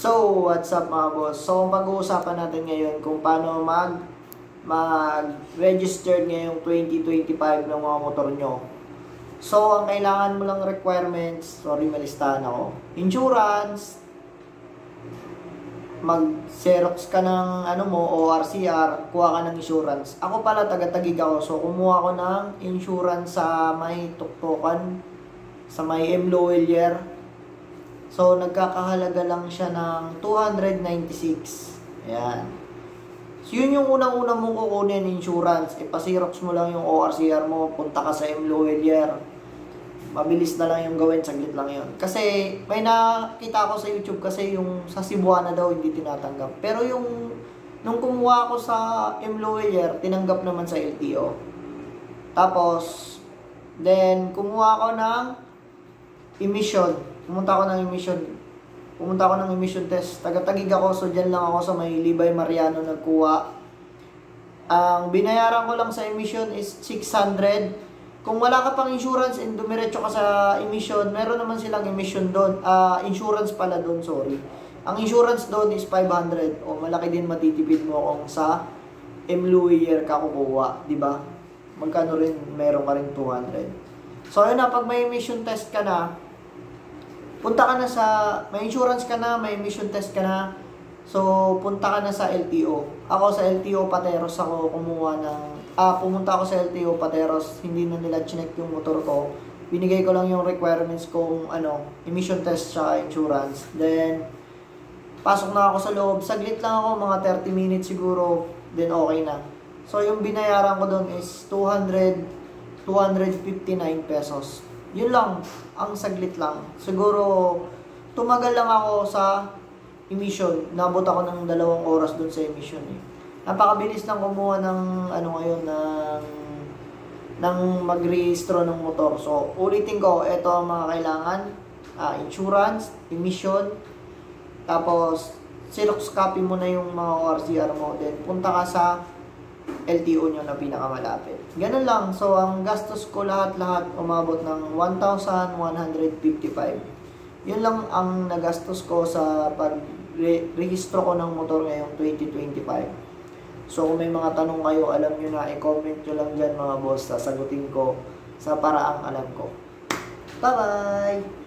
So, what's up mga boss? So, ang pag-uusapan natin ngayon kung paano mag-register ngayong 2025 ng mga motor nyo. So, ang kailangan mo lang requirements, sorry malistahan ako, insurance, mag-xerox ka ng ORCR, kuha ka ng insurance. Ako pala, taga-Taguig ako, so kumuha ko ng insurance sa may tuktukan, sa may M. Lowellier. So, nagkakahalaga lang siya ng 296. Ayan. So, yun yung unang-unang mong kukunin, insurance. Ipasirox mo lang yung ORCR mo, punta ka sa M. Lowellier. Mabilis na lang yung gawin, saglit lang yun. Kasi, may nakita ko sa YouTube kasi yung sa Cebuana daw hindi tinatanggap. Pero yung, nung kumuha ko sa M. Lowellier, tinanggap naman sa LTO. Tapos, then, kumuha ko ng emission. Pumunta ako ng emission test. Taga-Taguig ako, so dyan lang ako sa may Libay Mariano nagkuha. Ang binayaran ko lang sa emission is 600. Kung wala ka pang insurance and dumiretso ka sa emission, meron naman silang emission doon. Insurance pala doon, sorry. Ang insurance doon is 500. O malaki din matitipid mo kung sa M. Lowellier ka kukuha, di ba? Magkano rin, meron ka rin 200. So ayun na, pag may emission test ka na, punta ka na sa, may insurance ka na, may emission test ka na, so punta ka na sa LTO. Ako sa LTO Pateros ako kumuha ng, pumunta ako sa LTO Pateros, hindi na nila chinek yung motor ko. Binigay ko lang yung requirements kung emission test sa insurance. Then, pasok na ako sa loob, saglit lang ako, mga 30 minutes siguro, then okay na. So yung binayaran ko doon is 259 pesos. Yun lang, ang saglit lang. Siguro, tumagal lang ako sa emission. Nabot ako ng 2 oras dun sa emission eh. Napakabilis lang kumuha ng, ng mag-rehistro ng motor. So, ulitin ko, ito ang mga kailangan. Insurance, emission, tapos, Xerox copy mo na yung mga ORCR mo. Then, punta ka sa LTO nyo na pinakamalapit. Ganun lang. So, ang gastos ko lahat-lahat umabot ng 1,155. Yun lang ang nagastos ko sa pag-rehistro ko ng motor ngayong 2025. So, kung may mga tanong kayo, alam nyo na, i-comment nyo lang dyan mga boss. Sasagutin ko sa paraang alam ko. Bye-bye!